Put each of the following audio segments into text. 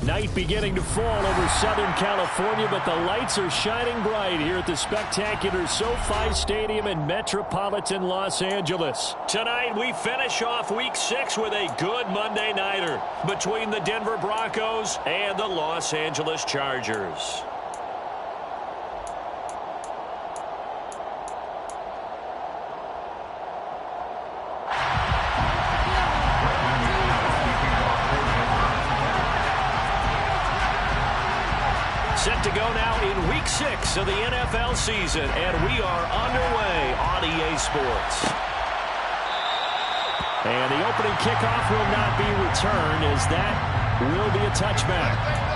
Night beginning to fall over Southern California, but the lights are shining bright here at the spectacular SoFi Stadium in metropolitan Los Angeles. Tonight, we finish off Week 6 with a good Monday nighter between the Denver Broncos and the Los Angeles Chargers. Set to go now in Week 6 of the NFL season, and we are underway on EA Sports. And the opening kickoff will not be returned, as that will be a touchback.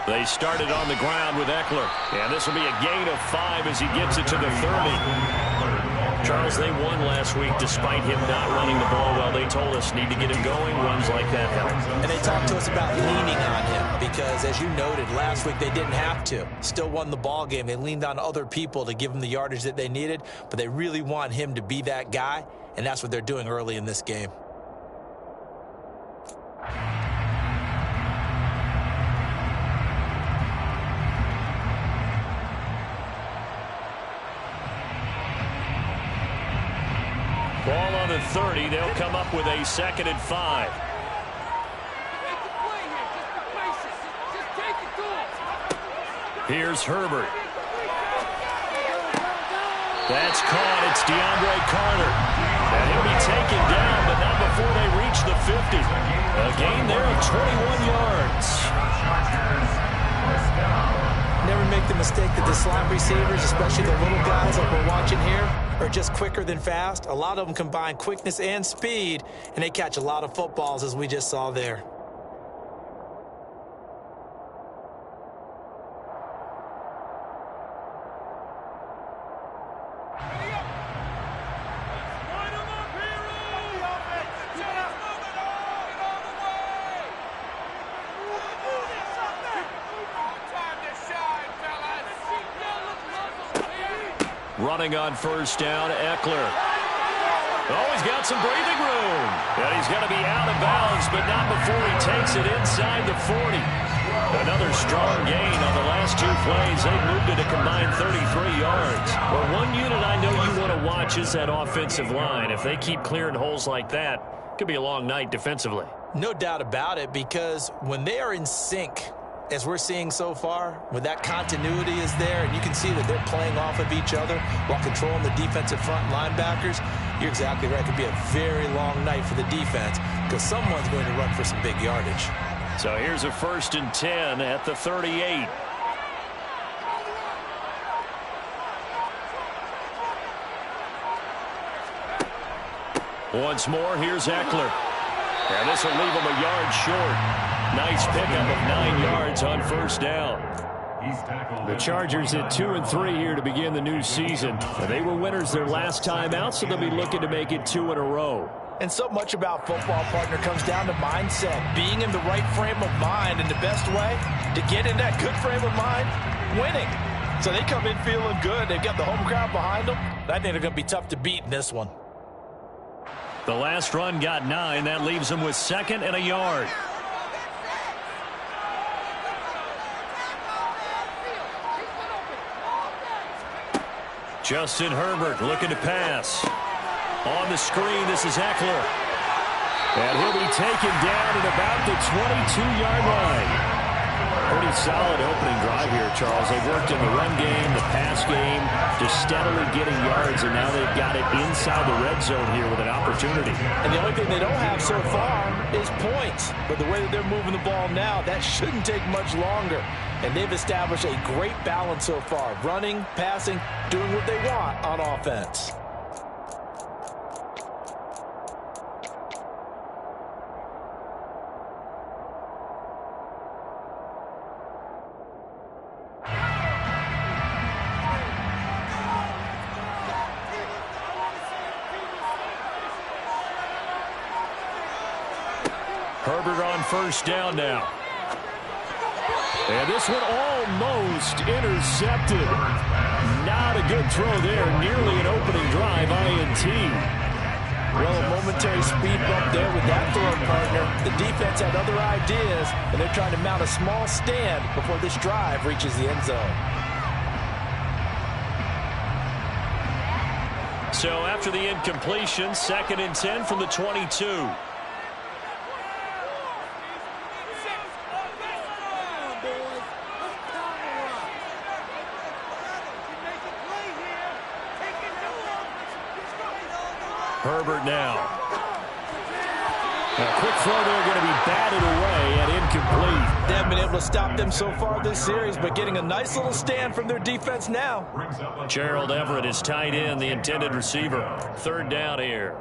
They started on the ground with Eckler, and this will be a gain of 5 as he gets it to the 30. Charles, they won last week despite him not running the ball well. They told us need to get him going. Runs like that help. And they talked to us about leaning on him because, as you noted, last week they didn't have to. Still won the ball game. They leaned on other people to give them the yardage that they needed, but they really want him to be that guy, and that's what they're doing early in this game. Ball on the 30. They'll come up with a 2nd and 5. Here's Herbert. That's caught. It's DeAndre Carter. And he'll be taken down, but not before they reach the 50. A gain there of 21 yards. Never make the mistake that the slot receivers, especially the little guys like we're watching here, are just quicker than fast. A lot of them combine quickness and speed, and they catch a lot of footballs, as we just saw there. Running on first down, Eckler. Oh, he's got some breathing room. And he's going to be out of bounds, but not before he takes it inside the 40. Another strong gain on the last 2 plays. They've moved it a combined 33 yards. Well, one unit I know you want to watch is that offensive line. If they keep clearing holes like that, it could be a long night defensively. No doubt about it, because when they are in sync, as we're seeing so far, when that continuity is there and you can see that they're playing off of each other while controlling the defensive front linebackers, you're exactly right. It could be a very long night for the defense because someone's going to run for some big yardage. So here's a 1st and 10 at the 38. Once more, here's Eckler. And this will leave him a yard short. Nice pickup of 9 yards on first down. The Chargers at 2-3 here to begin the new season. They were winners their last time out, so they'll be looking to make it 2 in a row. And so much about football, partner, comes down to mindset. Being in the right frame of mind, and the best way to get in that good frame of mind, winning. So they come in feeling good. They've got the home crowd behind them. I think they're going to be tough to beat in this one. The last run got 9. That leaves them with 2nd and a yard. Justin Herbert looking to pass. On the screen, this is Eckler. And he'll be taken down at about the 22-yard line. Pretty solid opening drive here, Charles. They've worked in the run game, the pass game, just steadily getting yards, and now they've got it inside the red zone here with an opportunity. And the only thing they don't have so far is points. But the way that they're moving the ball now, that shouldn't take much longer. And they've established a great balance so far. Running, passing, doing what they want on offense. on first down now. And this one almost intercepted. Not a good throw there. Nearly an opening drive, INT. Well, a momentary speed bump there with that throw, partner. The defense had other ideas, and they're trying to mount a small stand before this drive reaches the end zone. So after the incompletion, 2nd and 10 from the 22. Herbert now. A quick throw there, going to be batted away and incomplete. They haven't been able to stop them so far this series, but getting a nice little stand from their defense now. Gerald Everett is tight end, the intended receiver. 3rd down here.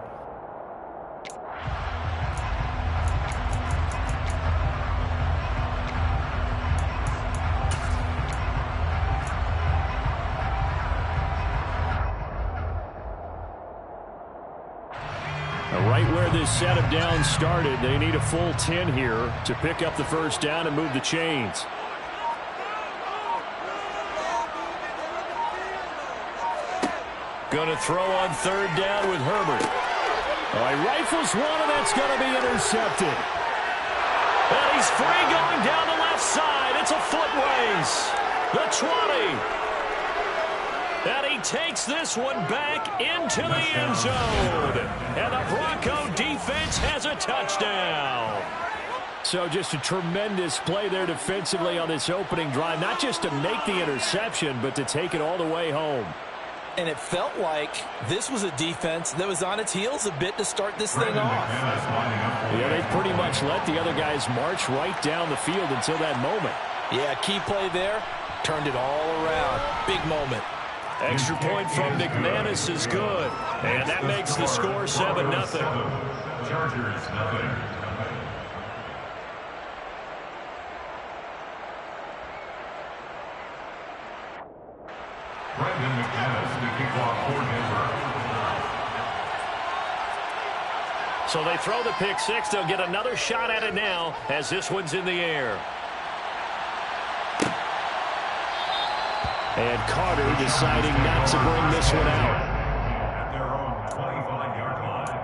Right where this set of downs started, they need a full 10 here to pick up the first down and move the chains. Going to throw on 3rd down with Herbert. All right, rifles one, and that's going to be intercepted. And he's free going down the left side. It's a foot race. The 20. And he takes this one back into the end zone. And the Bronco defense has a touchdown. So just a tremendous play there defensively on this opening drive. Not just to make the interception, but to take it all the way home. And it felt like this was a defense that was on its heels a bit to start this thing off. Yeah, they pretty much let the other guys march right down the field until that moment. Yeah, key play there. Turned it all around. Big moment. Extra point from McManus is good. And that makes the score 7-0. Chargers, nothing. Brendan McManus, the kickoff coordinator. So they throw the pick six. They'll get another shot at it now as this one's in the air. And Carter deciding not to bring this one out. At their own 25-yard line.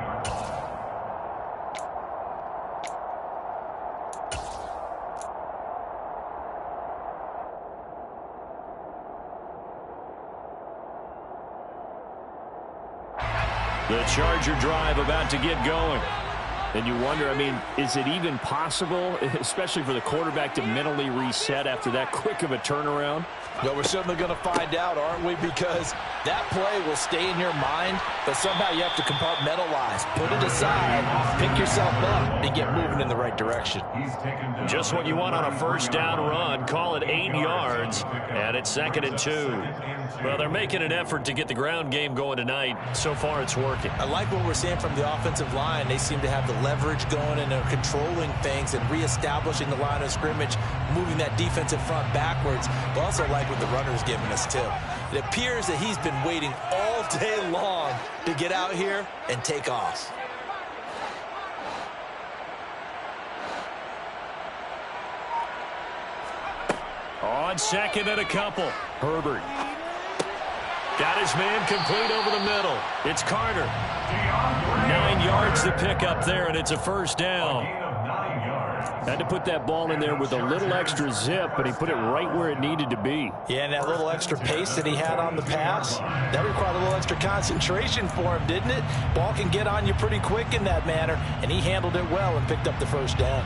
The Charger drive about to get going. And you wonder, I mean, is it even possible, especially for the quarterback, to mentally reset after that quick of a turnaround? Well, we're certainly going to find out, aren't we? Because that play will stay in your mind, but somehow you have to compartmentalize. Put it aside, pick yourself up, and get moving in the right direction. Just what you want on a first down run. Call it 8 yards, and it's 2nd and 2. Well, they're making an effort to get the ground game going tonight. So far, it's working. I like what we're seeing from the offensive line. They seem to have the leverage going and are controlling things and reestablishing the line of scrimmage, moving that defensive front backwards. But also like what the runner's giving us, too. It appears that he's been waiting all day long to get out here and take off. On 2nd and a couple. Herbert. Got his man complete over the middle. It's Carter. 9 yards to pick up there, and it's a first down. Had to put that ball in there with a little extra zip, but he put it right where it needed to be. Yeah, and that little extra pace that he had on the pass, that required a little extra concentration for him, didn't it? Ball can get on you pretty quick in that manner, and he handled it well and picked up the first down.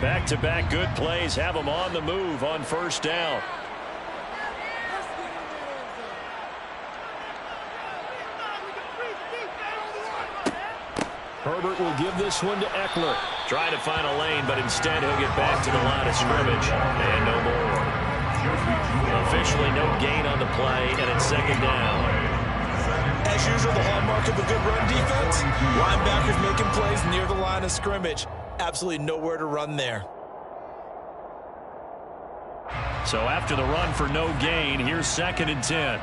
Back-to-back good plays have him on the move on first down. Herbert will give this one to Eckler. Trying to find a lane, but instead he'll get back to the line of scrimmage. And no more. Officially no gain on the play, and it's 2nd down. As usual, the hallmark of a good run defense, linebackers making plays near the line of scrimmage. Absolutely nowhere to run there. So after the run for no gain, here's 2nd and 10.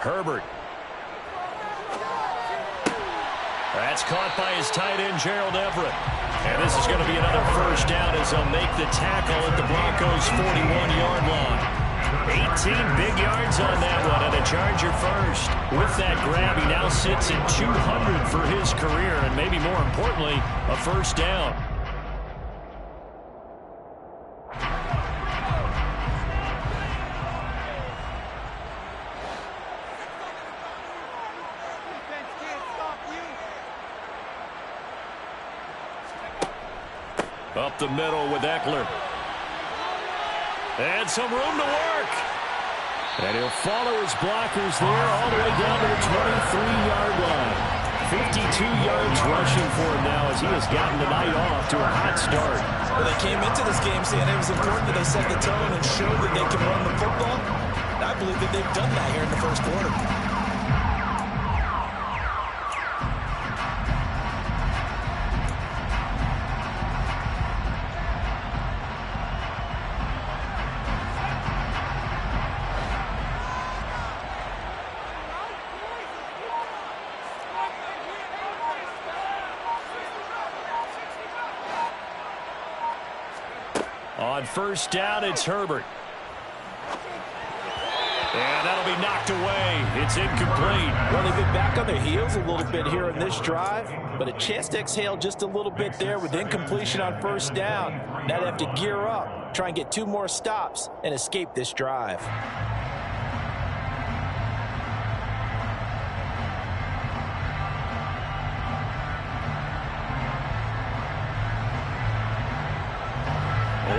Herbert. That's caught by his tight end, Gerald Everett. And this is going to be another first down as they'll make the tackle at the Broncos' 41-yard line. 18 big yards on that one, and a Charger first. With that grab, he now sits at 200 for his career, and maybe more importantly, a first down. Up the middle with Eckler. And some room to work. And he'll follow his blockers there all the way down to the 23-yard line. 52 yards rushing for him now as he has gotten the night off to a hot start. Well, they came into this game saying it was important that they set the tone and show that they can run the football. And I believe that they've done that here in the first quarter. On first down, it's Herbert. And that'll be knocked away. It's incomplete. Well, they've been back on their heels a little bit here in this drive, but a chance to exhale just a little bit there with incompletion on first down. Now they have to gear up, try and get 2 more stops, and escape this drive.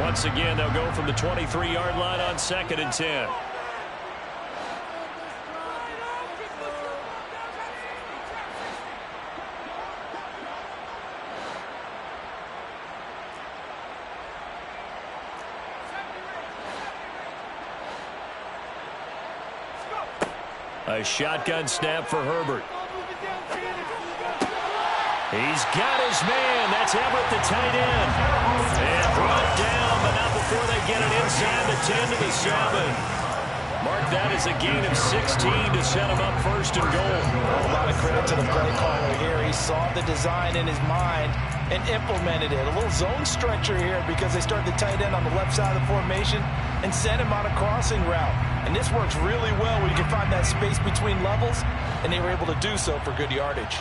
Once again, they'll go from the 23-yard line on 2nd and 10. A shotgun snap for Herbert. He's got his man. That's Everett, the tight end. And brought down, but not before they get it inside the 10 to the 7. Mark that as a gain of 16 to set him up first and goal. A lot of credit to the play caller here. He saw the design in his mind and implemented it. A little zone stretcher here because they start the tight end on the left side of the formation and send him on a crossing route. And this works really well when you can find that space between levels, and they were able to do so for good yardage.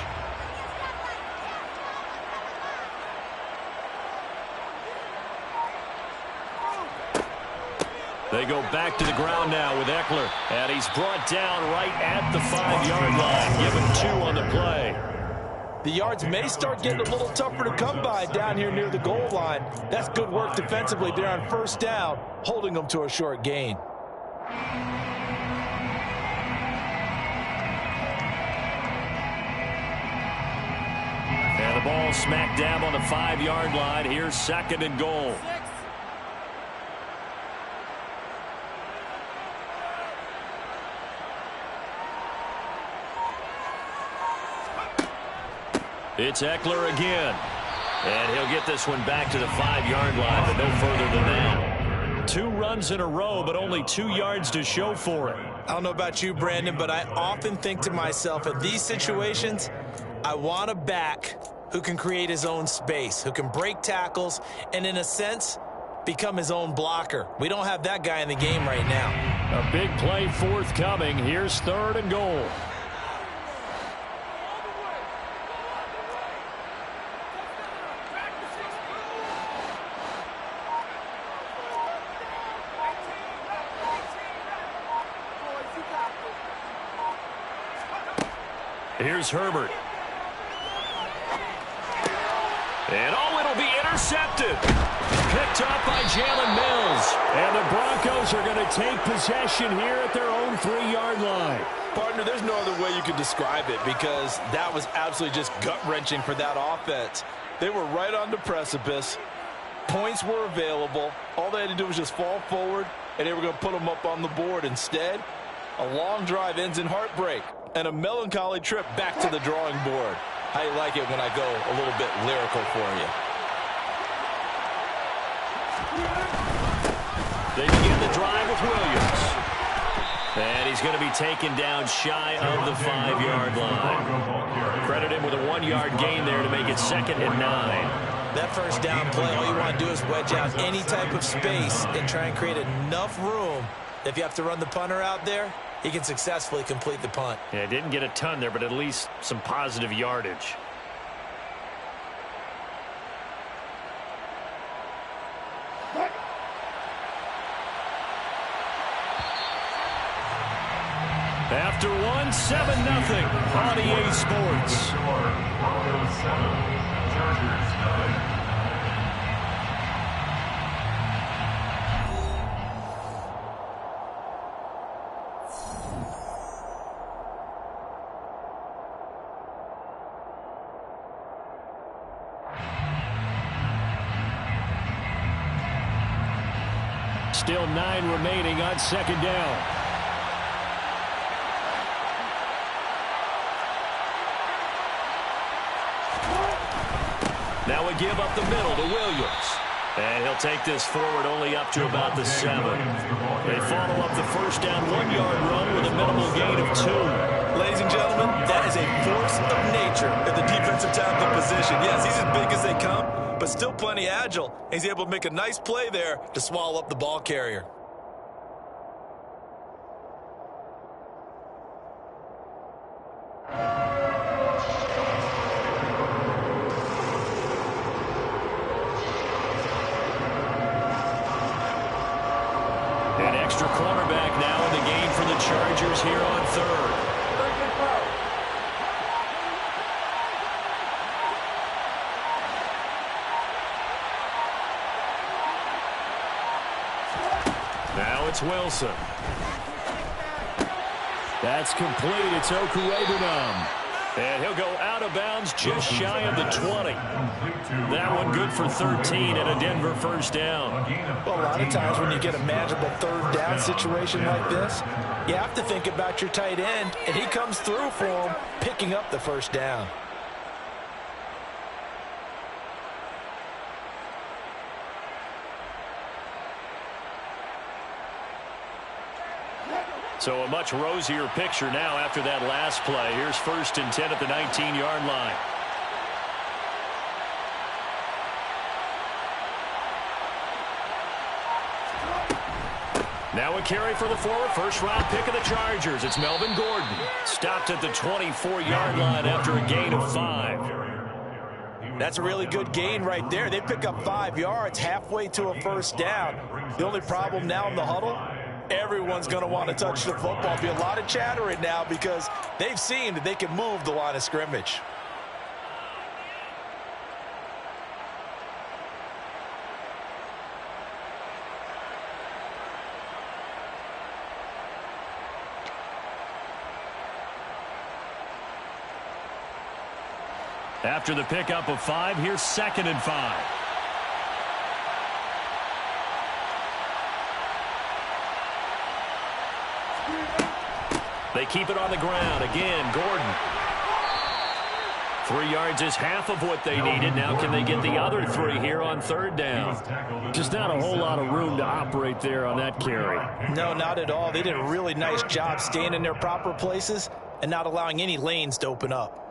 They go back to the ground now with Eckler. And he's brought down right at the 5-yard line. Give him 2 on the play. The yards may start getting a little tougher to come by down here near the goal line. That's good work defensively there on first down, holding them to a short gain. And the ball smack dab on the 5-yard line. Here's 2nd and goal. It's Eckler again. And he'll get this one back to the 5-yard line, but no further than that. 2 runs in a row, but only 2 yards to show for it. I don't know about you, Brandon, but I often think to myself, in these situations, I want a back who can create his own space, who can break tackles, and in a sense, become his own blocker. We don't have that guy in the game right now. A big play forthcoming. Here's 3rd and goal. Here's Herbert. And it'll be intercepted. Picked up by Jalen Mills. And the Broncos are going to take possession here at their own 3-yard line. Partner, there's no other way you could describe it because that was absolutely just gut-wrenching for that offense. They were right on the precipice. Points were available. All they had to do was just fall forward, and they were going to put them up on the board. Instead, a long drive ends in heartbreak and a melancholy trip back to the drawing board. How you like it when I go a little bit lyrical for you? They begin the drive with Williams. And he's going to be taken down shy of the 5-yard line. Credit him with a 1-yard gain there to make it 2nd and 9. That first down play, all you want to do is wedge out any type of space and try and create enough room. If you have to run the punter out there, he can successfully complete the punt. Yeah, didn't get a ton there, but at least some positive yardage. After 1, 7-0 on EA Sports. Broncos 7, Chargers 9. Still 9 remaining on 2nd down. Now a give up the middle to Williams. And he'll take this forward only up to about the 7. They follow up the first down 1-yard run with a minimal gain of 2. Ladies and gentlemen, that is a force of nature at the defensive tackle position. Yes, he's as big as they come, but still plenty agile. He's able to make a nice play there to swallow up the ball carrier. An extra cornerback now in the game for the Chargers here on 3rd. Now it's Wilson. That's complete. It's Okuegbunam. And he'll go out of bounds just shy of the 20. That one good for 13 and a Denver first down. Well, a lot of times when you get a manageable 3rd down situation like this, you have to think about your tight end, and he comes through for him, picking up the first down. So a much rosier picture now after that last play. Here's 1st and 10 at the 19-yard line. Now a carry for the forward first-round pick of the Chargers. It's Melvin Gordon. Stopped at the 24-yard line after a gain of 5. That's a really good gain right there. They pick up 5 yards halfway to a first down. The only problem now in the huddle, everyone's going to want to touch the football. There'll be a lot of chatter right now because they've seen that they can move the line of scrimmage. After the pickup of 5, here's 2nd and 5. They keep it on the ground. Again, Gordon. 3 yards is half of what they needed. Now can they get the other 3 here on 3rd down? Just not a whole lot of room to operate there on that carry. No, not at all. They did a really nice job staying in their proper places and not allowing any lanes to open up.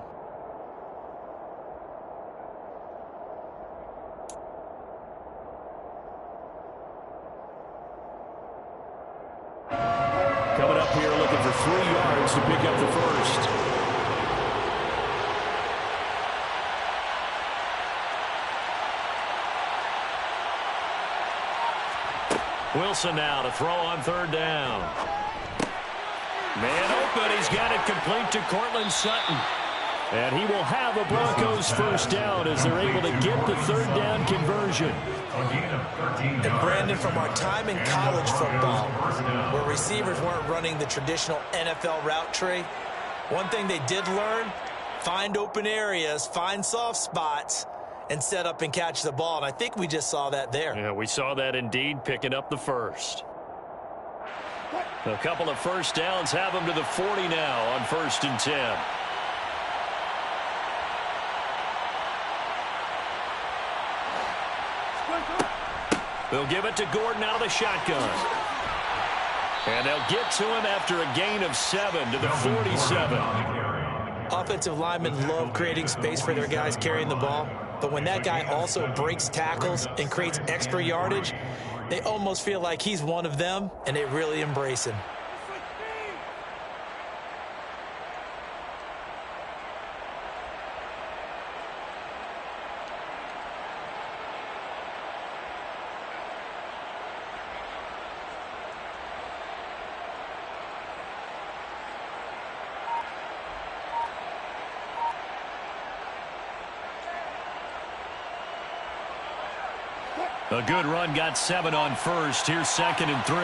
Coming up here looking for 3 yards to pick up the first. Wilson now to throw on 3rd down. Man open. He's got it complete to Cortland Sutton. And he will have a Broncos first down as they're able to get the 3rd down conversion. And Brandon, from our time in college football, where receivers weren't running the traditional NFL route tree, one thing they did learn, find open areas, find soft spots, and set up and catch the ball. And I think we just saw that there. Yeah, we saw that indeed, picking up the first. A couple of first downs have them to the 40 now on 1st and 10. They'll give it to Gordon out of the shotgun. And they'll get to him after a gain of 7 to the 47. Offensive linemen love creating space for their guys carrying the ball, but when that guy also breaks tackles and creates extra yardage, they almost feel like he's one of them, and they really embrace him. A good run, got 7 on first. Here's 2nd and 3.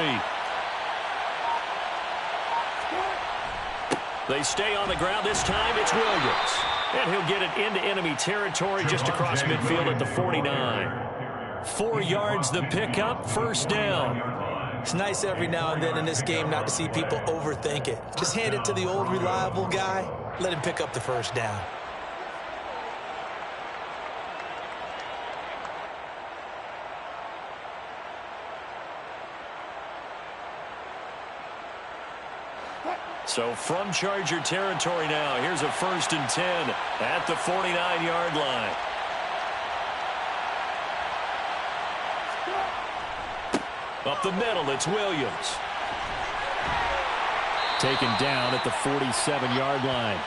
They stay on the ground. This time it's Williams. And he'll get it into enemy territory just across midfield at the 49. 4 yards the pickup, first down. It's nice every now and then in this game not to see people overthink it. Just hand it to the old reliable guy. Let him pick up the first down. So from Charger territory now, here's a 1st and 10 at the 49-yard line. Up the middle, it's Williams. Taken down at the 47-yard line.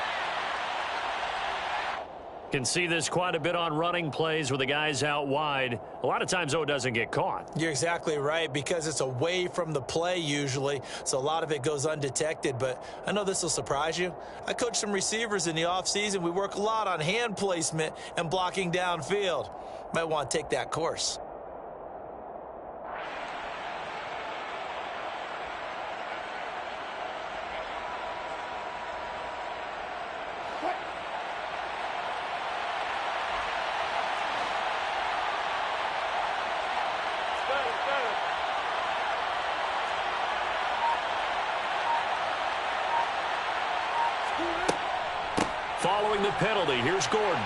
Can see this quite a bit on running plays with the guys out wide. A lot of times, though, it doesn't get caught. You're exactly right, because it's away from the play usually, so a lot of it goes undetected. But I know this will surprise you. I coach some receivers in the offseason. We work a lot on hand placement and blocking downfield. Might want to take that course. Following the penalty, here's Gordon.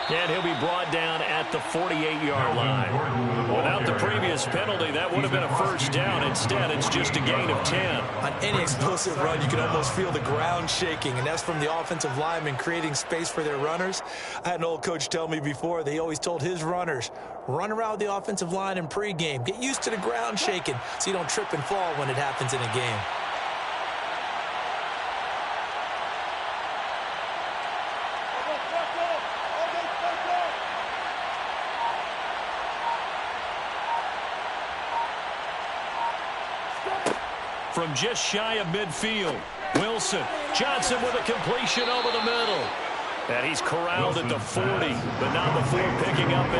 And he'll be brought down at the 48-yard line. Without the previous penalty, that would have been a first down. Instead, it's just a gain of 10. On any explosive run, you can almost feel the ground shaking, and that's from the offensive linemen creating space for their runners. I had an old coach tell me before, they always told his runners, run around the offensive line in pregame. Get used to the ground shaking so you don't trip and fall when it happens in a game. From just shy of midfield, Wilson. Johnson with a completion over the middle. And he's corralled at the 40, but not before picking up 8.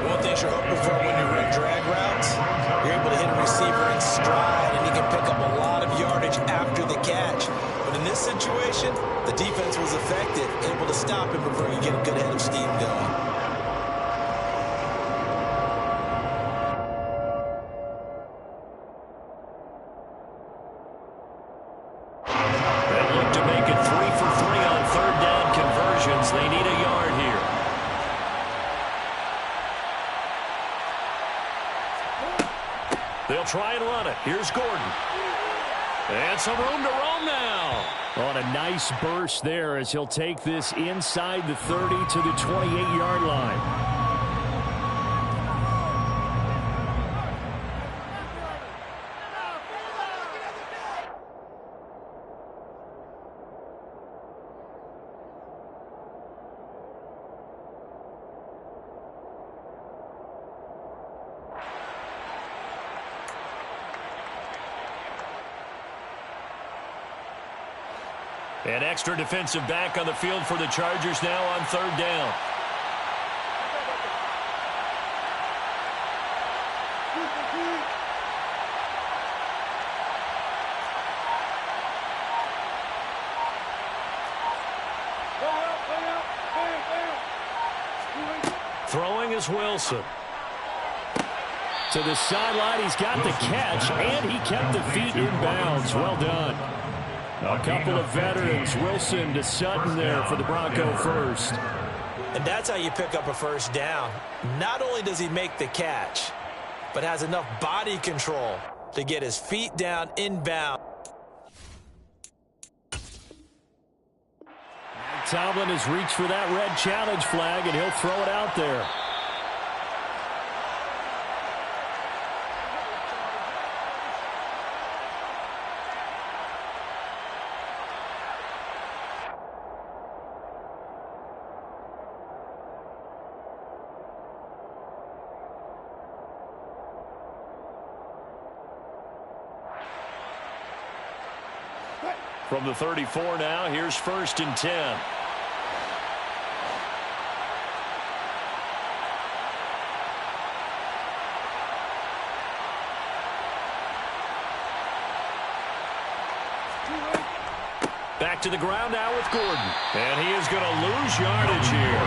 One thing you're hoping for when you run drag routes, you're able to hit a receiver in stride, and he can pick up a lot of yardage after the catch. But in this situation, the defense was effective, able to stop him before he get a good head of steam going. They'll try and run it. Here's Gordon. And some room to roam now. On a nice burst there as he'll take this inside the 30 to the 28-yard line. An extra defensive back on the field for the Chargers now on 3rd down. Throwing is Wilson. To the sideline, he's got the catch, and he kept the feet in bounds. Well done. A couple of veterans, Wilson to Sutton there for the Bronco first. And that's how you pick up a first down. Not only does he make the catch, but has enough body control to get his feet down inbound. Tomlin has reached for that red challenge flag, and he'll throw it out there. From the 34 now, here's 1st and 10. Back to the ground now with Gordon. And he is going to lose yardage here.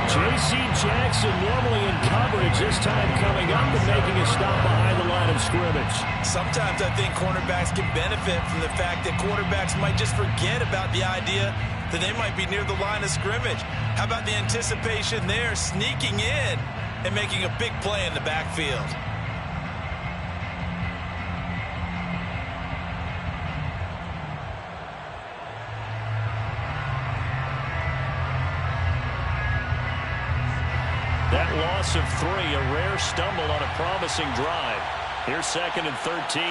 J.C. Jackson normally in coverage, this time coming up and making a stop behind the line of scrimmage. Sometimes I think cornerbacks can benefit from the fact that quarterbacks might just forget about the idea that they might be near the line of scrimmage. How about the anticipation there, sneaking in and making a big play in the backfield? That loss of 3, a rare stumble on a promising drive. Here's 2nd and 13.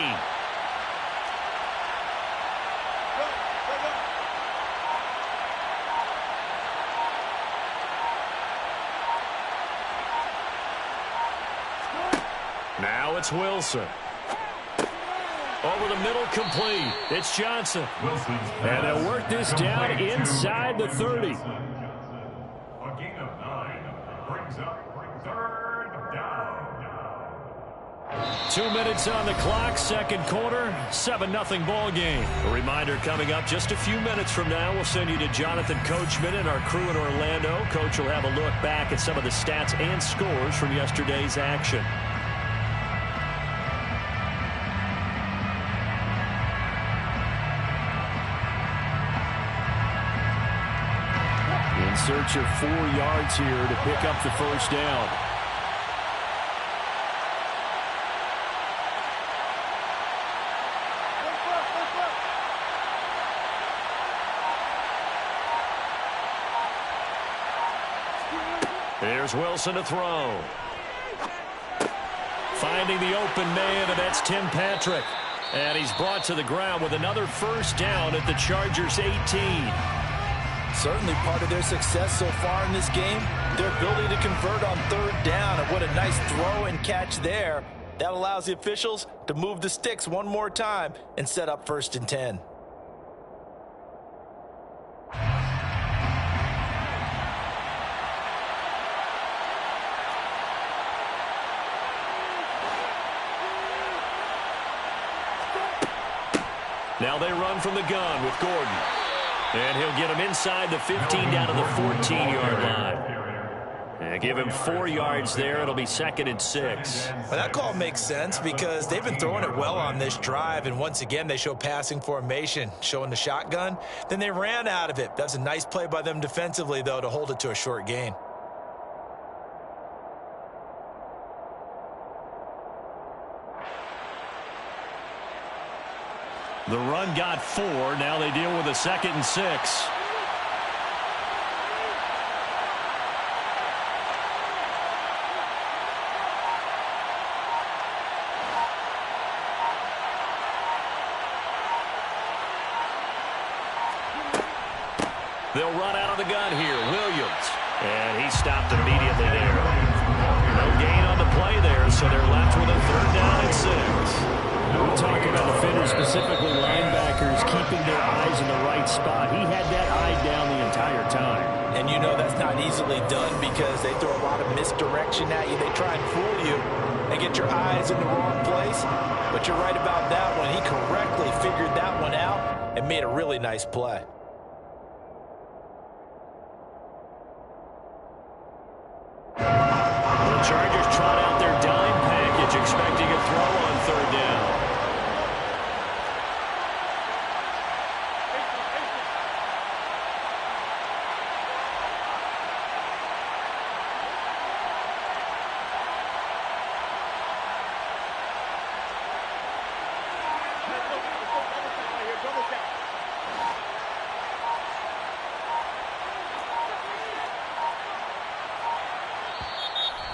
Now it's Wilson. Over the middle, complete. It's Johnson. And they'll work this down inside the 30. A gain of 9 brings up 3rd down. 2 minutes on the clock, 2nd quarter, 7-0 ball game. A reminder coming up just a few minutes from now, we'll send you to Jonathan Coachman and our crew in Orlando. Coach will have a look back at some of the stats and scores from yesterday's action. In search of 4 yards here to pick up the 1st down. There's Wilson to throw. Finding the open man, and that's Tim Patrick. And he's brought to the ground with another 1st down at the Chargers' 18. Certainly part of their success so far in this game, their ability to convert on 3rd down. And what a nice throw and catch there. That allows the officials to move the sticks one more time and set up 1st and 10. Now they run from the gun with Gordon. And he'll get him inside the 15 down to the 14-yard line. And give him 4 yards there. It'll be 2nd and 6. Well, that call makes sense because they've been throwing it well on this drive. And once again, they show passing formation, showing the shotgun. Then they ran out of it. That's a nice play by them defensively, though, to hold it to a short gain. The run got 4. Now they deal with a 2nd and 6. They'll run out of the gun here. Williams. And he stopped immediately there. No gain on the play there, so they're left with a 3rd down and 6. We talk about defenders, specifically linebackers, keeping their eyes in the right spot. He had that eye down the entire time. And you know that's not easily done because they throw a lot of misdirection at you. They try and fool you and get your eyes in the wrong place. But you're right about that one. He correctly figured that one out and made a really nice play. The Chargers trot out their dime package, expecting a throw on 3rd down.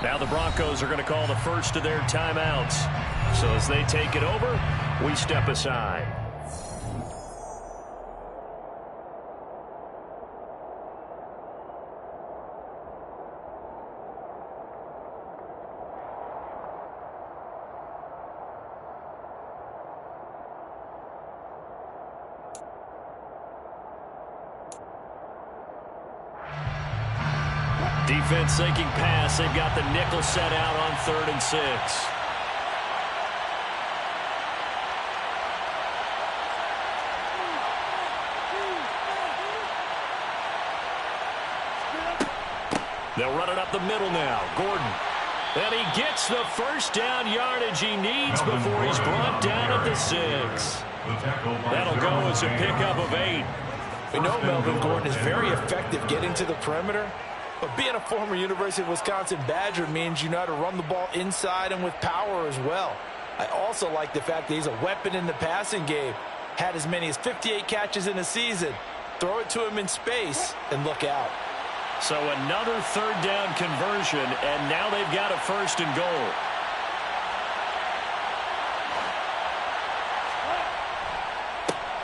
Now the Broncos are going to call the first of their timeouts. So as they take it over, we step aside. Defense sinking pass. They've got the nickel set out on 3rd and 6. They'll run it up the middle now. Gordon. And he gets the first down yardage he needs before he's brought down at the 6. That'll go as a pickup of 8. We know Melvin Gordon is very effective getting to the perimeter. But being a former University of Wisconsin Badger means you know how to run the ball inside and with power as well. I also like the fact that he's a weapon in the passing game. Had as many as 58 catches in a season. Throw it to him in space and look out. So another 3rd down conversion, and now they've got a 1st and goal.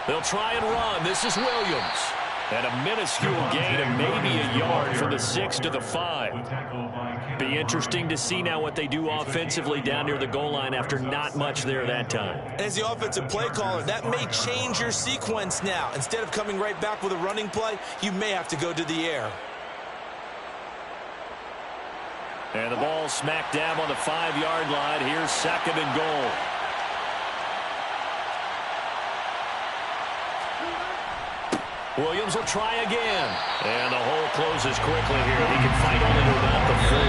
They'll try and run. This is Williams. And a minuscule gain of maybe a yard from the 6 to the 5. Be interesting to see now what they do offensively down near the goal line after not much there that time. As the offensive play caller, that may change your sequence now. Instead of coming right back with a running play, you may have to go to the air. And the ball smacked down on the 5-yard line. Here's 2nd and goal. Williams will try again. And the hole closes quickly here. He can fight only to about the 4.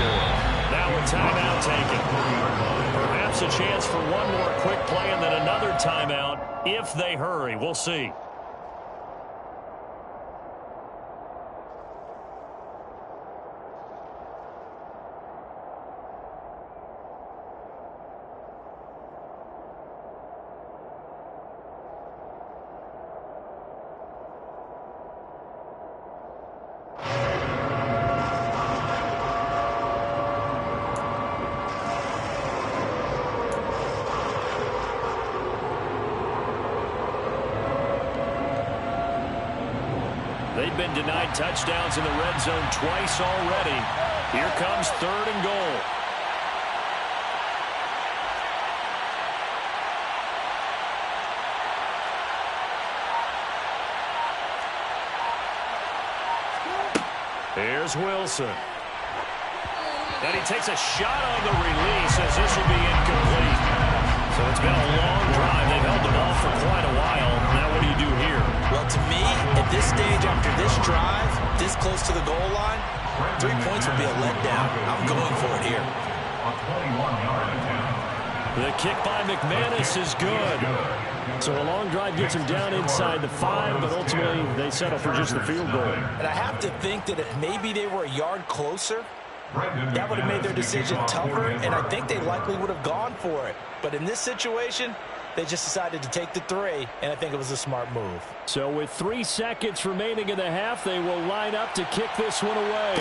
Now a timeout taken. Perhaps a chance for one more quick play and then another timeout if they hurry. We'll see. They've been denied touchdowns in the red zone twice already. Here comes 3rd and goal. Here's Wilson. And he takes a shot on the release as this will be incomplete. So it's been a long drive. They've held the ball for quite a while. Now what do you do here? Well, to me, at this stage after this drive, this close to the goal line, 3 points would be a letdown. I'm going for it here. The kick by McManus is good. So a long drive gets him down inside the 5, but ultimately they settle for just the field goal. And I have to think that if maybe they were a yard closer, that would have made their decision tougher, and I think they likely would have gone for it. But in this situation, they just decided to take the 3, and I think it was a smart move. So with 3 seconds remaining in the half, they will line up to kick this one away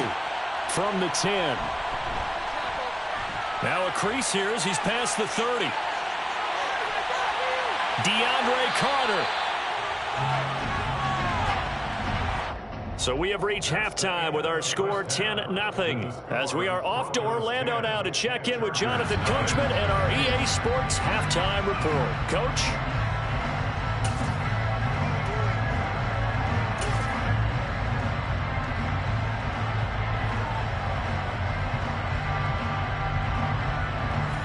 from the 10. Now a crease here as he's past the 30. DeAndre Carter. So we have reached halftime with our score 10-0. As we are off to Orlando now to check in with Jonathan Coachman and our EA Sports halftime report. Coach?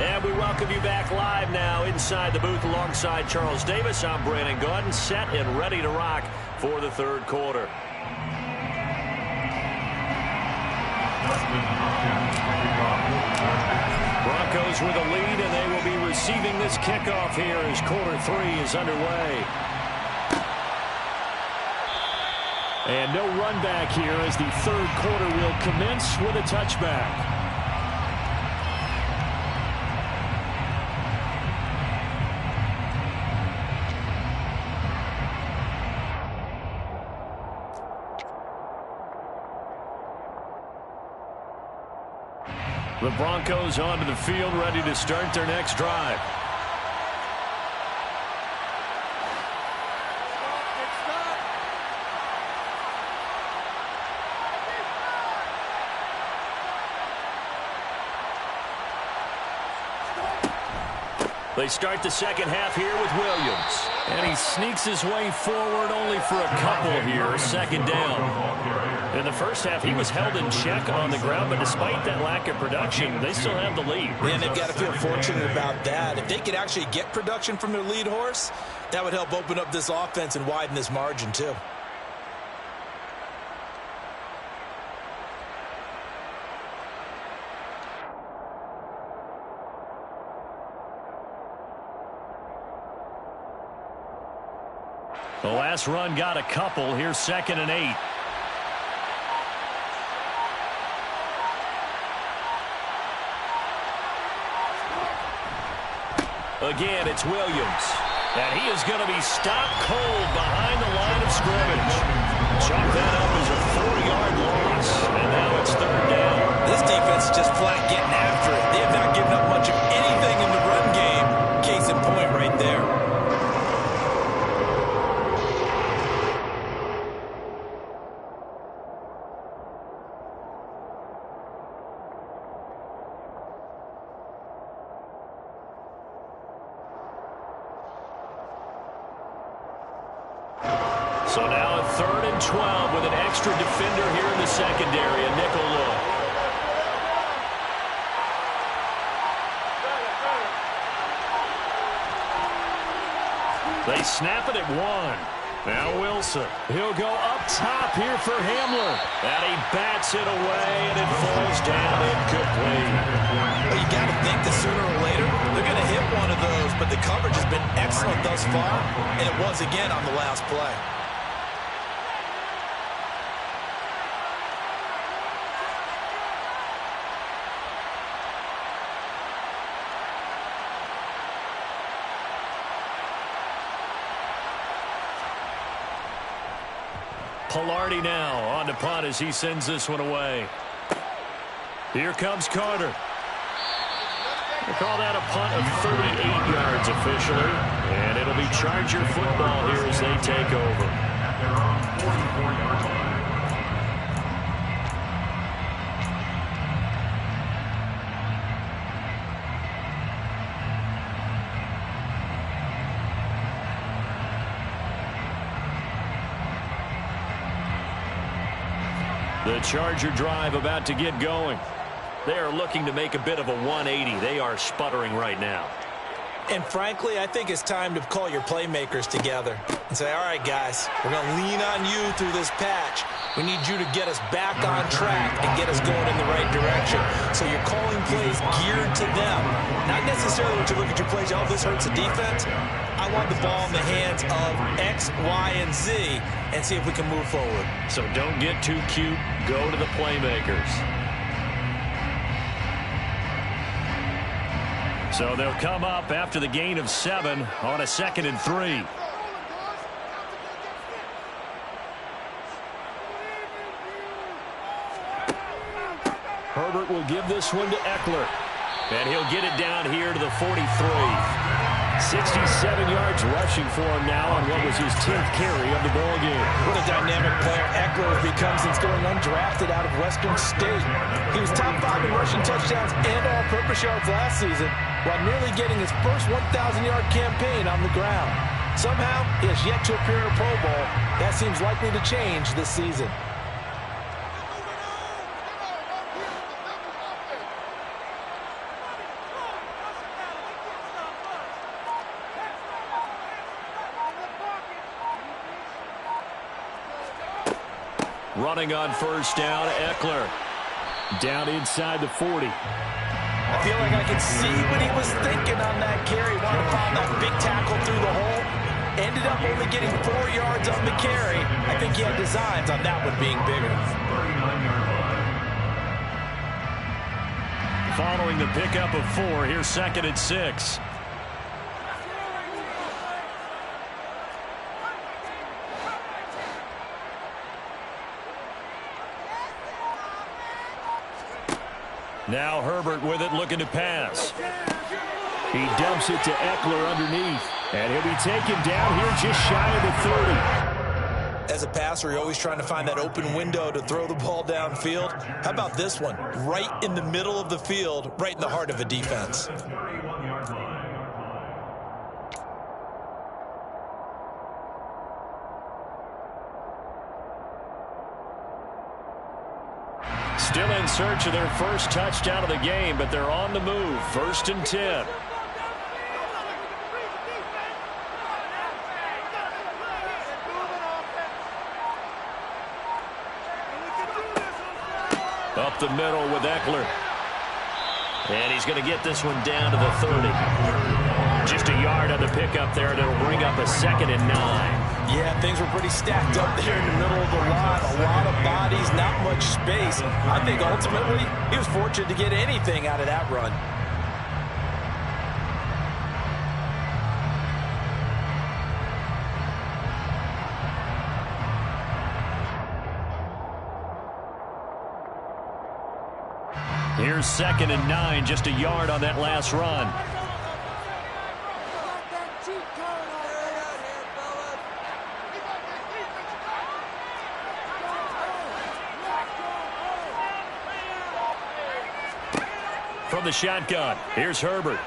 And we welcome you back live now inside the booth alongside Charles Davis. I'm Brandon Gaudin, set and ready to rock for the 3rd quarter. Broncos with a lead, and they will be receiving this kickoff here as quarter 3 is underway. And no run back here as the 3rd quarter will commence with a touchback. The Broncos onto the field, ready to start their next drive. They start the second half here with Williams. And he sneaks his way forward only for a couple here, second down. In the first half, he was held in check on the ground, but despite that lack of production, they still have the lead. And they've got to feel fortunate about that. If they could actually get production from their lead horse, that would help open up this offense and widen this margin too. The last run got a couple. Here's 2nd and 8. Again, it's Williams. And he is going to be stopped cold behind the line of scrimmage. Chalk that up as a 4-yard loss. And now it's 3rd down. This defense is just flat getting after it. They have not given up much of anything in the run game. Case in point right there. So now a 3rd and 12 with an extra defender here in the secondary, a nickel look. They snap it at 1. Now Wilson. He'll go up top here for Hamler. And he bats it away, and it falls down incomplete. Well, you got to think that sooner or later they're going to hit one of those, but the coverage has been excellent thus far, and it was again on the last play. Pilardi now on to punt as he sends this one away. Here comes Carter. They call that a punt of 38 yards officially. And it'll be Charger football here as they take over. At their own 44-yard line. The Charger drive about to get going. They are looking to make a bit of a 180. They are sputtering right now. And frankly, I think it's time to call your playmakers together and say, all right, guys, we're going to lean on you through this patch. We need you to get us back on track and get us going in the right direction. So you're calling plays geared to them. Not necessarily when you look at your plays, oh, this hurts the defense. I want the ball in the hands of X, Y, and Z and see if we can move forward. So don't get too cute. Go to the playmakers. So they'll come up after the gain of 7 on a 2nd and 3. Herbert will give this one to Eckler. And he'll get it down here to the 43. 67 yards rushing for him now on what was his 10th carry of the ball game. What a dynamic player Eckler has become since going undrafted out of Western State. He was top 5 in rushing touchdowns and all-purpose yards last season, while nearly getting his first 1,000-yard campaign on the ground. Somehow, he has yet to appear in a Pro Bowl. That seems likely to change this season. Running on first down, Eckler. Down inside the 40. I feel like I can see what he was thinking on that carry. Wanted to find that big tackle through the hole. Ended up only getting 4 yards on the carry. I think he had designs on that one being bigger. Following the pickup of 4, here's 2nd and 6. Now Herbert with it, looking to pass. He dumps it to Eckler underneath. And he'll be taken down here just shy of the 30. As a passer, you're always trying to find that open window to throw the ball downfield. How about this one? Right in the middle of the field, right in the heart of a defense. Still in search of their first touchdown of the game, but they're on the move. 1st and 10. Up the middle with Eckler. And he's going to get this one down to the 30. Just a yard on the pickup there, and it'll bring up a 2nd and 9. Yeah, things were pretty stacked up there in the middle of the line. A lot of bodies, not much space. I think ultimately he was fortunate to get anything out of that run. Here's 2nd and 9, just a yard on that last run. From the shotgun, here's Herbert.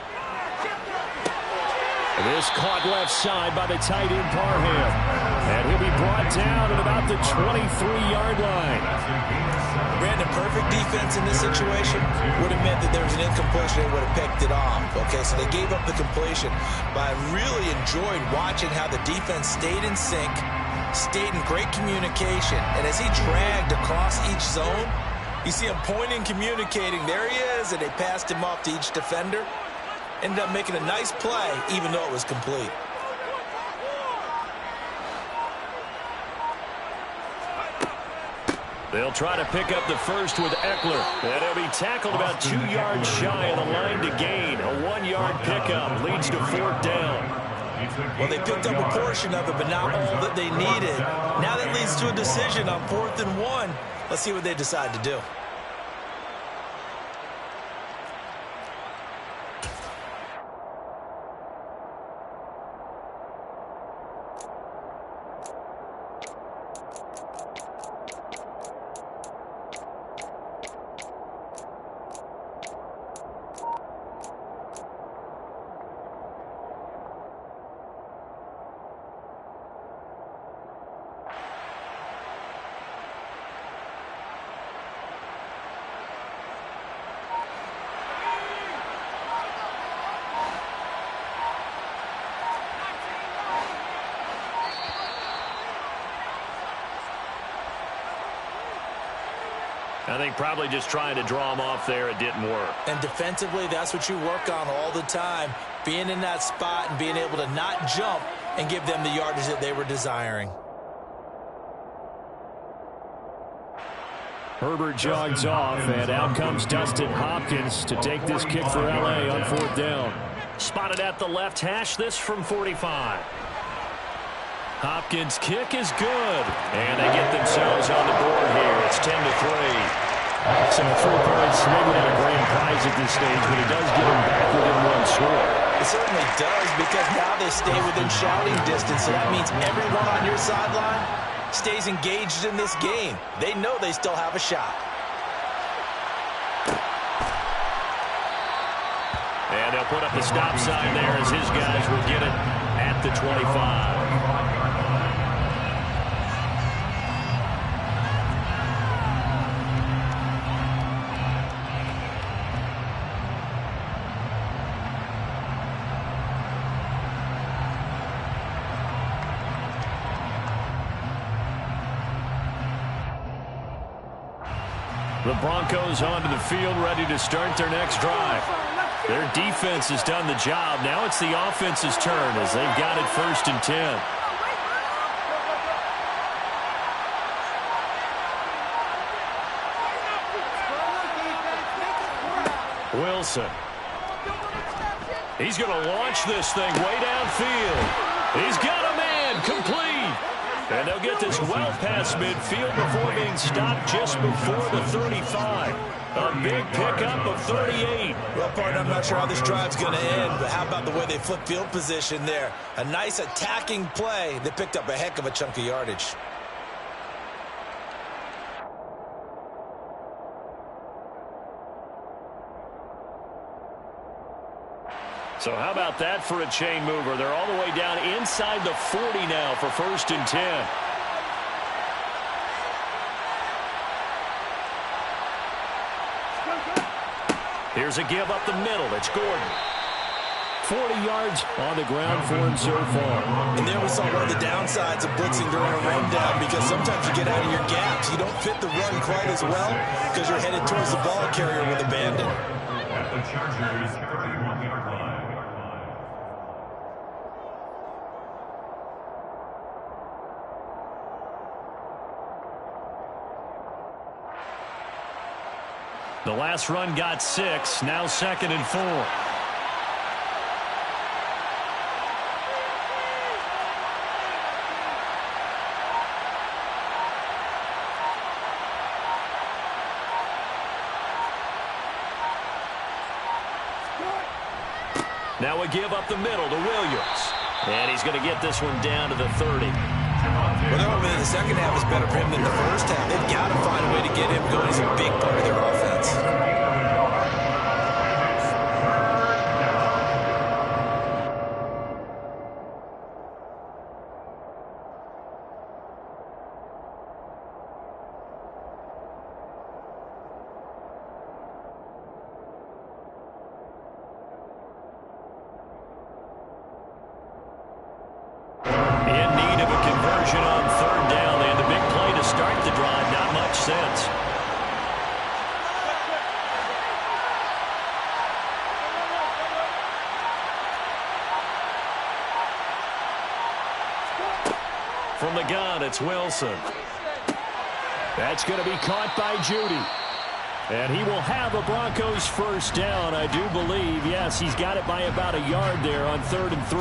This caught left side by the tight end Parham. And he'll be brought down at about the 23-yard line. Brandon, perfect defense in this situation would have meant that there was an incompletion. They would have picked it off. Okay, so they gave up the completion. But I really enjoyed watching how the defense stayed in sync, stayed in great communication. And as he dragged across each zone, you see him pointing, communicating. There he is, and they passed him off to each defender. Ended up making a nice play, even though it was complete. They'll try to pick up the first with Eckler. And he'll be tackled about 2 yards shy of the line to gain. A 1-yard pickup leads to 4th down. Well, they picked up a portion of it, but not all that they needed. Now that leads to a decision on 4th and 1. Let's see what they decide to do. I think probably just trying to draw him off there, it didn't work. And defensively, that's what you work on all the time. Being in that spot and being able to not jump and give them the yardage that they were desiring. Herbert jogs off, and out comes Dustin Hopkins to take this kick for L.A. on 4th down. Spotted at the left hash, this from 45. Hopkins' kick is good. And they get themselves on the board here. It's 10-3. So 3 points, maybe not a grand prize at this stage, but it does get them back within 1 score. It certainly does, because now they stay within shouting distance, so that means everyone on your sideline stays engaged in this game. They know they still have a shot. And they'll put up the stop sign there as his guys will get it at the 25. The Broncos onto the field, ready to start their next drive. Their defense has done the job. Now it's the offense's turn as they've got it 1st and 10. Wilson. He's going to launch this thing way downfield. He's got a man complete. And they'll get this well past midfield before being stopped just before the 35. A big pickup of 38. Well, partner, I'm not sure how this drive's going to end, but how about the way they flip field position there? A nice attacking play. They picked up a heck of a chunk of yardage. So how about that for a chain mover? They're all the way down inside the 40 now for 1st and 10. Here's a give up the middle. It's Gordon. 40 yards on the ground for him so far. And there we saw one of the downsides of blitzing during a rundown, because sometimes you get out of your gaps. You don't fit the run quite as well because you're headed towards the ball carrier with abandon. At the Chargers' 31-yard line. The last run got 6. Now 2nd and 4. Now a give up the middle to Williams. And he's going to get this one down to the 30. Well, they're hoping that the second half is better for him than the first half. They've got to find a way to get him going. He's a big part of their offense. From the gun, it's Wilson. That's going to be caught by Judy. And he will have a Broncos first down, I do believe. Yes, he's got it by about a yard there on 3rd and 3.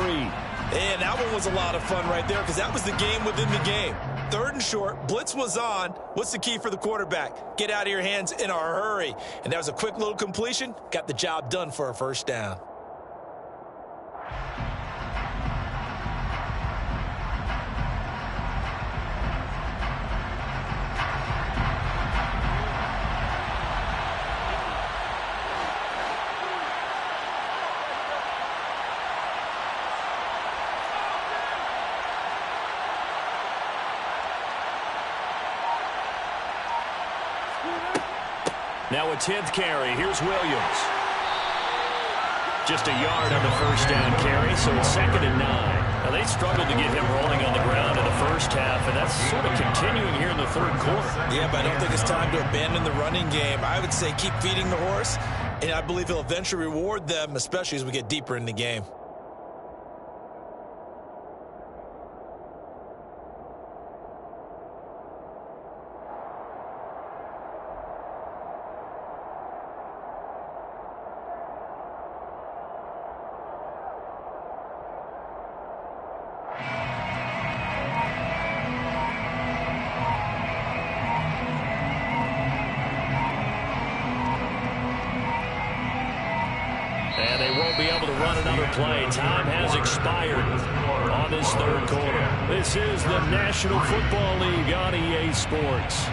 And that one was a lot of fun right there, because that was the game within the game. 3rd and short, blitz was on. What's the key for the quarterback? Get out of your hands in a hurry. And that was a quick little completion. Got the job done for a first down. Now a 10th carry. Here's Williams. Just a yard on the first down carry, so it's 2nd and 9. Now they struggled to get him rolling on the ground in the first half, and that's sort of continuing here in the 3rd quarter. Yeah, but I don't think it's time to abandon the running game. I would say keep feeding the horse, and I believe he'll eventually reward them, especially as we get deeper in the game. And they won't be able to run another play. Time has expired on this 3rd quarter. This is the National Football League on EA Sports.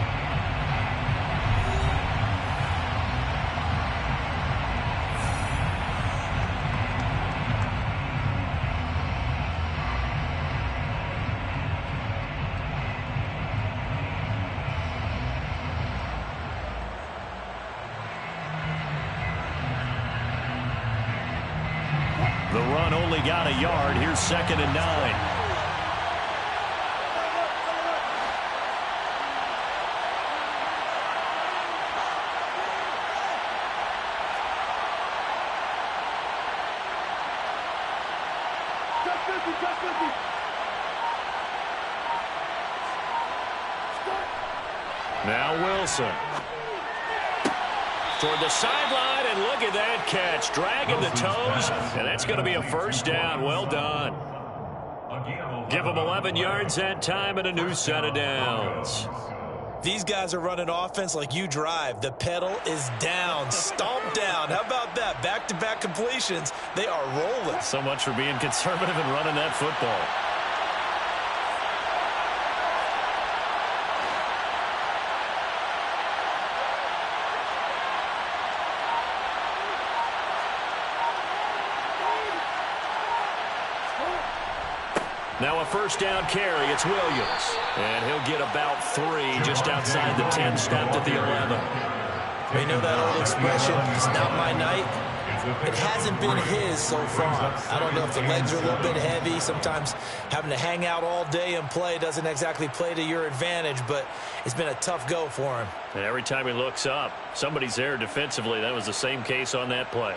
The run only got a yard. Here's 2nd and 9. Now Wilson. Toward the sideline, and look at that catch. Dragging the toes, and that's going to be a first down. Well done. Give them 11 yards that time and a new set of downs. These guys are running offense like you drive. The pedal is down, stomped down. How about that? Back-to-back completions. They are rolling. So much for being conservative and running that football. Now a first down carry. It's Williams. And he'll get about 3 just outside the 10, stopped at the 11. You know that old expression, it's not my night? It hasn't been his so far. I don't know if the legs are a little bit heavy. Sometimes having to hang out all day and play doesn't exactly play to your advantage, but it's been a tough go for him. And every time he looks up, somebody's there defensively. That was the same case on that play.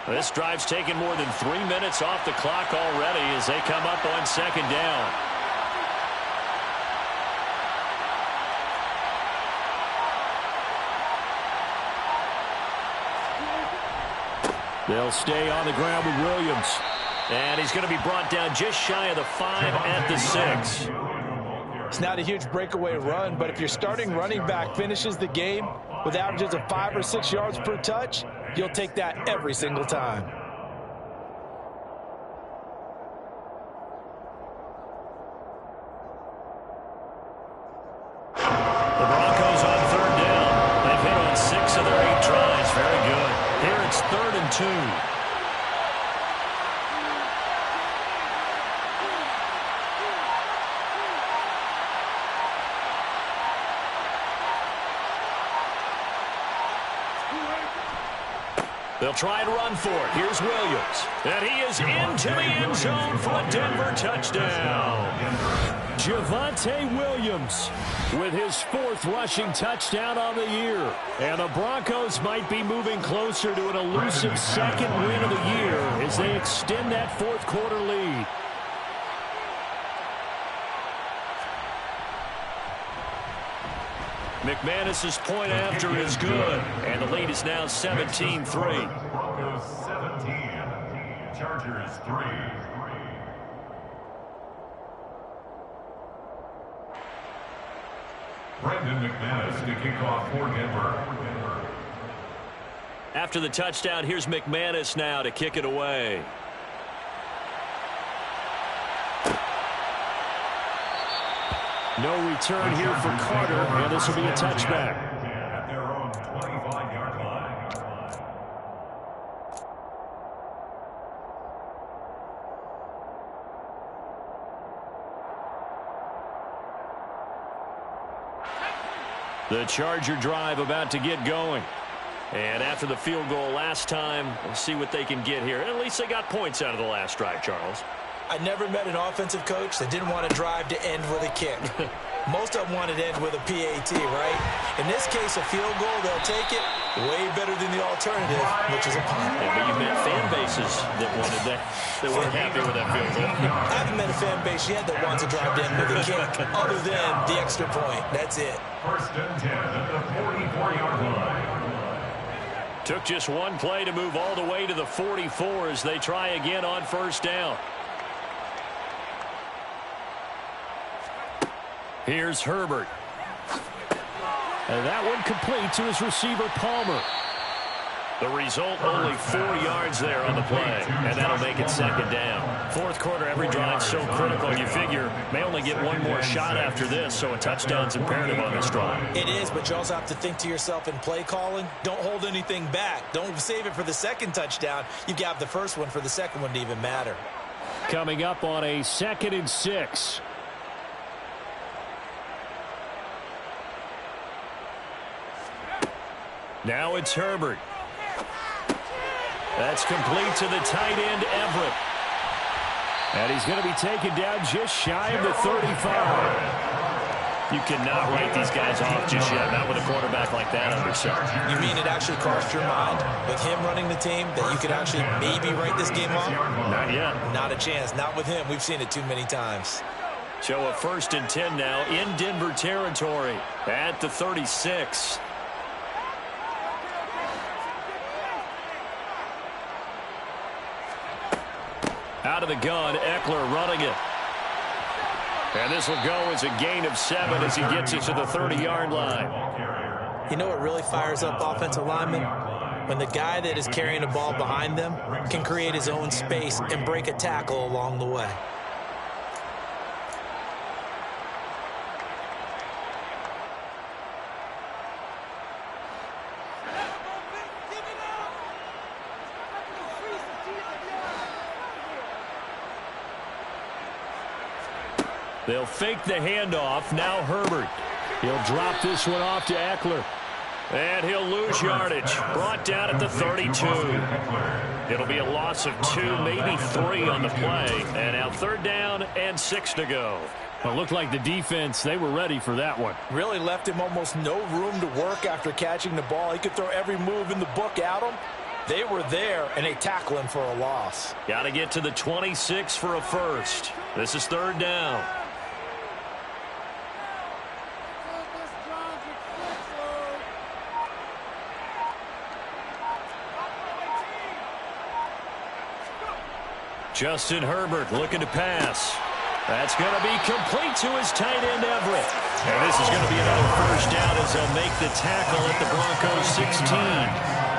This drive's taken more than 3 minutes off the clock already as they come up on second down. They'll stay on the ground with Williams. And he's going to be brought down just shy of the 5 at the 6. It's not a huge breakaway run, but if your starting running back finishes the game with averages of 5 or 6 yards per touch, you'll take that every single time. The Broncos on third down. They've hit on 6 of their 8 tries. Very good. Here it's 3rd and 2. They'll try and run for it. Here's Williams. And he is into the end zone for a Denver touchdown. Javonte Williams with his 4th rushing touchdown on the year. And the Broncos might be moving closer to an elusive 2nd win of the year as they extend that 4th quarter lead. McManus's point after is good, and the lead is now 17-3. Broncos 17, Chargers 3. Brandon McManus to kick off for Denver. After the touchdown, here's McManus now to kick it away. No return here for Carter, and this will be a touchback. At their own 25-yard line. The Charger drive about to get going. And after the field goal last time, we'll see what they can get here. At least they got points out of the last drive, Charles. I never met an offensive coach that didn't want to drive to end with a kick. Most of them wanted to end with a PAT, right? In this case, a field goal, they'll take it way better than the alternative, which is a punt. Yeah, but you met fan bases that wanted that, that weren't happy with that field goal. I haven't met a fan base yet that wants to drive to end with a kick, other than the extra point. That's it. 1st and 10 at the 44-yard line. Took just one play to move all the way to the 44 as they try again on 1st down. Here's Herbert. And that one complete to his receiver, Palmer. The result, only 4 yards there on the play, and that'll make it 2nd down. 4th quarter, every drive so critical. You figure may only get one more shot after this, so a touchdown's imperative on this drive. It is, but you also have to think to yourself in play calling, don't hold anything back. Don't save it for the 2nd touchdown. You got the 1st one for the 2nd one to even matter. Coming up on a 2nd and 6. Now it's Herbert. That's complete to the tight end, Everett. And he's going to be taken down just shy of the 35. You cannot write these guys off just yet, not with a quarterback like that under center. You mean it actually crossed your mind with him running the team that you could actually maybe write this game off? Not yet. Not a chance. Not with him. We've seen it too many times. So a 1st and 10 now in Denver territory at the 36. Out of the gun, Eckler running it. And this will go as a gain of 7 as he gets it to the 30-yard line. You know what really fires up offensive linemen? When the guy that is carrying the ball behind them can create his own space and break a tackle along the way. They'll fake the handoff. Now Herbert. He'll drop this one off to Eckler. And he'll lose yardage. Brought down at the 32. It'll be a loss of 2, maybe 3 on the play. And now 3rd down and 6 to go. Well, it looked like the defense, they were ready for that one. Really left him almost no room to work after catching the ball. He could throw every move in the book at him. They were there, and they tackle him for a loss. Got to get to the 26 for a first. This is 3rd down. Justin Herbert looking to pass. That's going to be complete to his tight end, Everett. And this is going to be another first down as they'll make the tackle at the Broncos 16.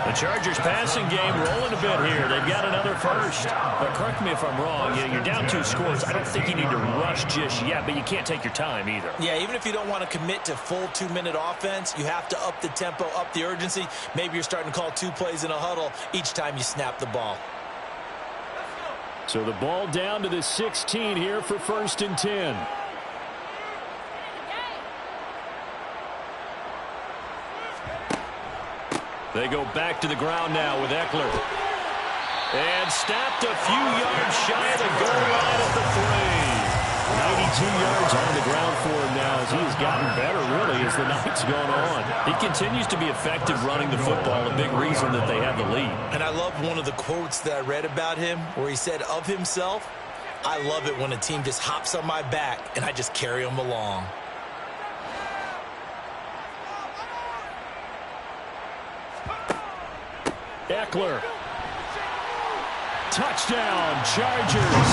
The Chargers passing game rolling a bit here. They've got another first. But correct me if I'm wrong. You're down 2 scores. I don't think you need to rush just yet, but you can't take your time either. Yeah, even if you don't want to commit to full 2-minute offense, you have to up the tempo, up the urgency. Maybe you're starting to call 2 plays in a huddle each time you snap the ball. So the ball down to the 16 here for 1st and 10. They go back to the ground now with Eckler. And snapped a few yards shy of the goal line at the 3. 92 yards on the ground for him now as he has gotten better, really, as the night's gone on. He continues to be effective running the football, a big reason that they have the lead. And I love one of the quotes that I read about him where he said of himself, "I love it when a team just hops on my back and I just carry them along." Eckler. Touchdown, Chargers.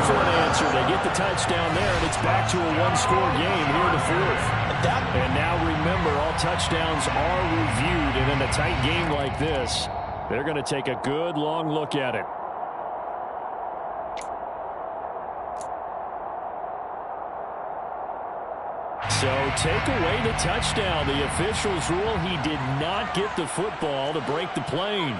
For an answer, they get the touchdown there, and it's back to a 1-score game here in the 4th. And now remember, all touchdowns are reviewed, and in a tight game like this, they're going to take a good long look at it. So take away the touchdown. The officials rule he did not get the football to break the plane.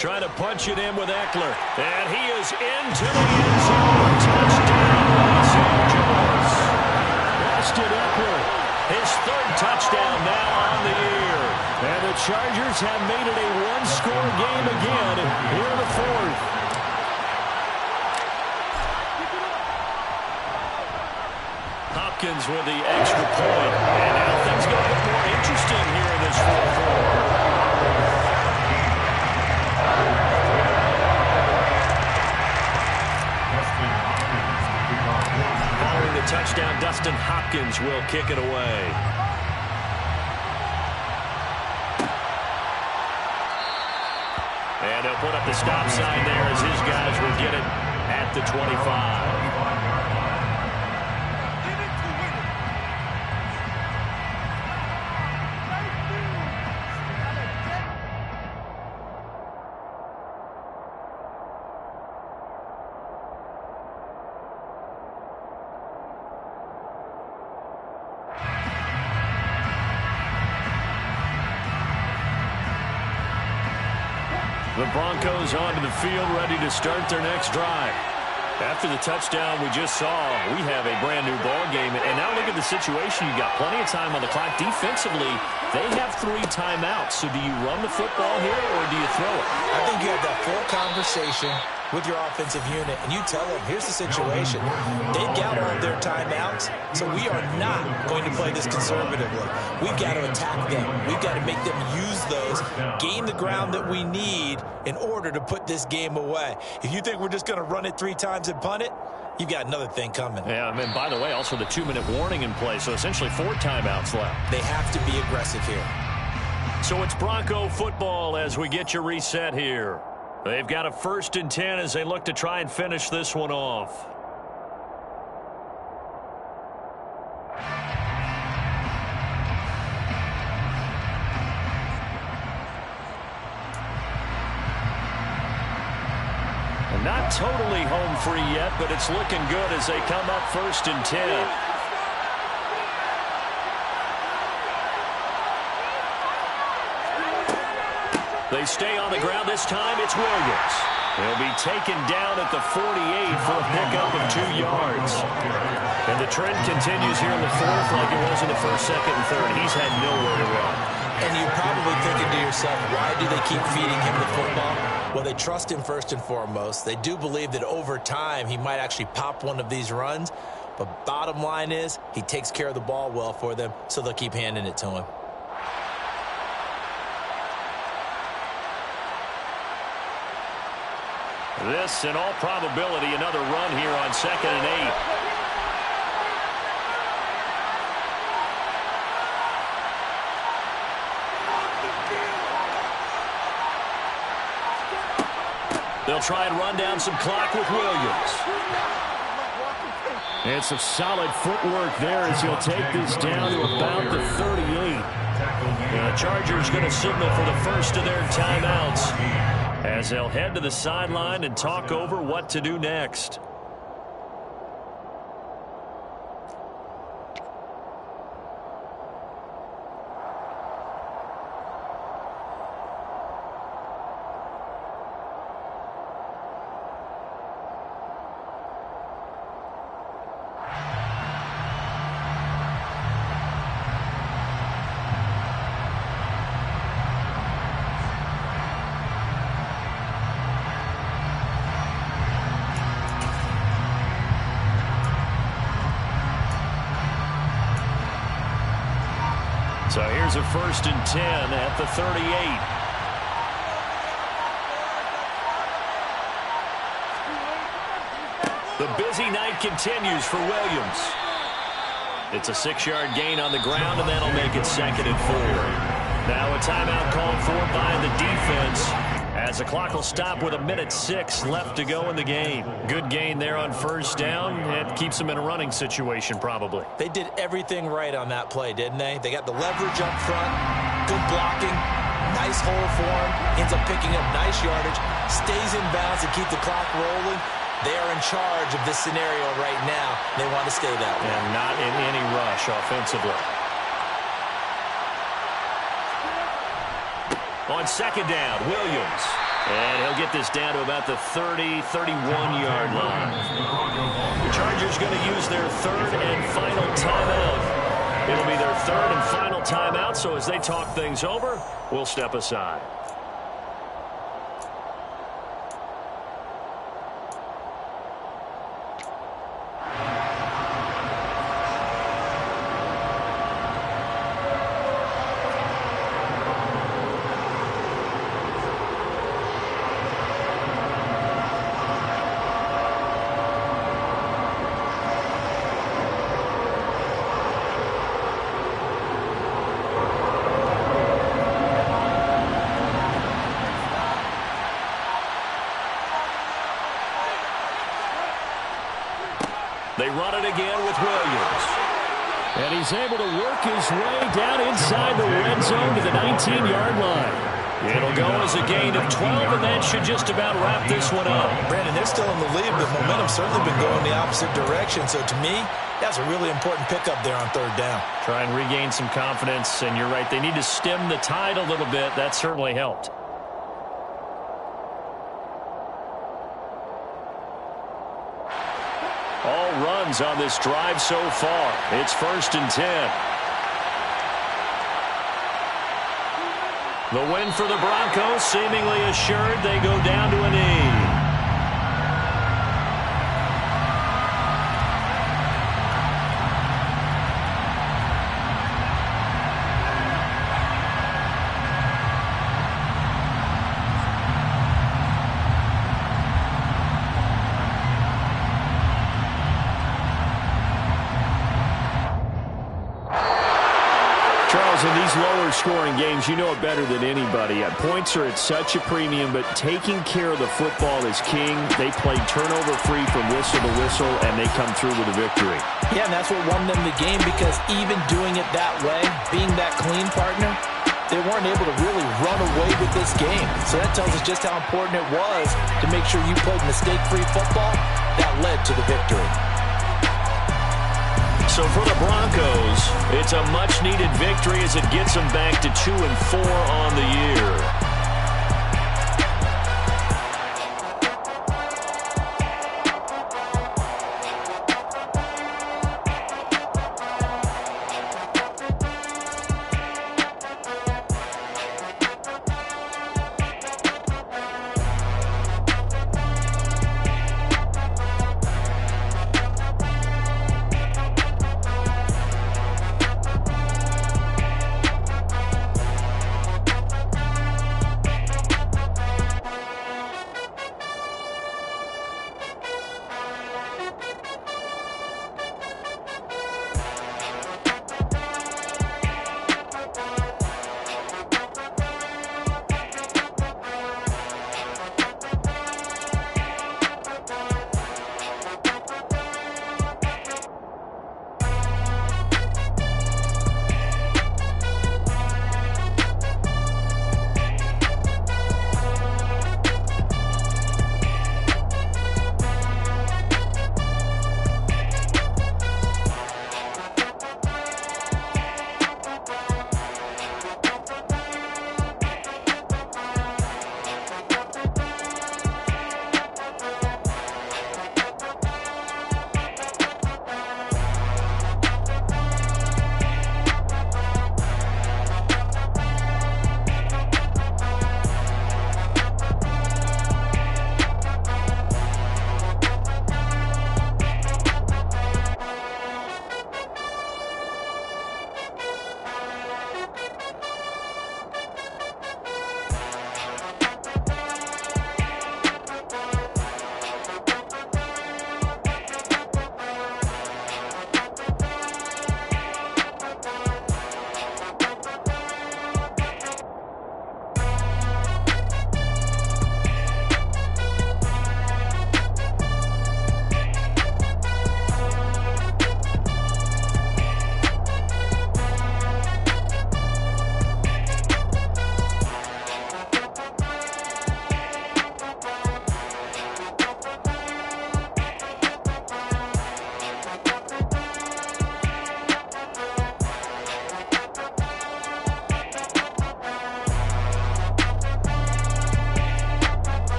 Trying to punch it in with Eckler. And he is into the end zone. Touchdown, Los Angeles. Austin Eckler. His 3rd touchdown now on the year. And the Chargers have made it a 1-score game again here in the 4th. Hopkins with the extra point. And now things get a bit more interesting here in this 4th quarter. Following the touchdown, Dustin Hopkins will kick it away. And they'll put up the stop sign there as his guys will get it at the 25. The Broncos onto the field, ready to start their next drive. After the touchdown we just saw, we have a brand-new ball game. And now look at the situation. You've got plenty of time on the clock. Defensively, they have 3 timeouts. So do you run the football here or do you throw it? I think you have that full conversation with your offensive unit, and you tell them, here's the situation. They've got all of their timeouts, so we are not going to play this conservatively. We've got to attack them. We've got to make them use those, gain the ground that we need in order to put this game away. If you think we're just going to run it 3 times and punt it, you've got another thing coming. Yeah, I mean, by the way, also the 2-minute warning in play, so essentially 4 timeouts left. They have to be aggressive here. So it's Bronco football as we get you reset here. They've got a 1st and 10 as they look to try and finish this one off. And not totally home free yet, but it's looking good as they come up 1st and 10. They stay on the ground. This time it's Williams. He'll be taken down at the 48 for a pickup of 2 yards. And the trend continues here in the 4th like it was in the 1st, 2nd, and 3rd. He's had nowhere to run. And you're probably thinking to yourself, why do they keep feeding him the football? Well, they trust him first and foremost. They do believe that over time he might actually pop one of these runs. But bottom line is he takes care of the ball well for them, so they'll keep handing it to him. This, in all probability, another run here on 2nd and 8. They'll try and run down some clock with Williams. And some solid footwork there as he'll take this down to about the 38. And the Chargers going to signal for the first of their timeouts as they'll head to the sideline and talk over what to do next. So here's a 1st and 10 at the 38. The busy night continues for Williams. It's a 6-yard gain on the ground, and that'll make it 2nd and 4. Now a timeout called for by the defense as the clock will stop with 1:06 left to go in the game. Good gain there on 1st down. It keeps them in a running situation probably. They did everything right on that play, didn't they? They got the leverage up front, good blocking, nice hole for him, ends up picking up nice yardage, stays in bounds to keep the clock rolling. They are in charge of this scenario right now. They want to stay that way. And not in any rush offensively. On 2nd down, Williams. And he'll get this down to about the 30, 31-yard line. The Chargers going to use their 3rd and final timeout. It'll be their 3rd and final timeout, so as they talk things over, we'll step aside. They run it again with Williams. And he's able to work his way down inside the red zone to the 19-yard line. It'll go as a gain of 12, and that should just about wrap this one up. Brandon, they're still in the lead, but momentum's certainly been going the opposite direction. So to me, that's a really important pickup there on 3rd down. Try and regain some confidence, and you're right. They need to stem the tide a little bit. That certainly helped. All runs on this drive so far. It's 1st and 10. The win for the Broncos seemingly assured. They go down to a knee. in these lower-scoring games, you know it better than anybody. Points are at such a premium, but taking care of the football is king. They played turnover-free from whistle to whistle, and they come through with a victory. Yeah, and that's what won them the game, because even doing it that way, being that clean partner, they weren't able to really run away with this game. So that tells us just how important it was to make sure you played mistake-free football. That led to the victory. So for the Broncos, it's a much-needed victory as it gets them back to 2-4 on the year.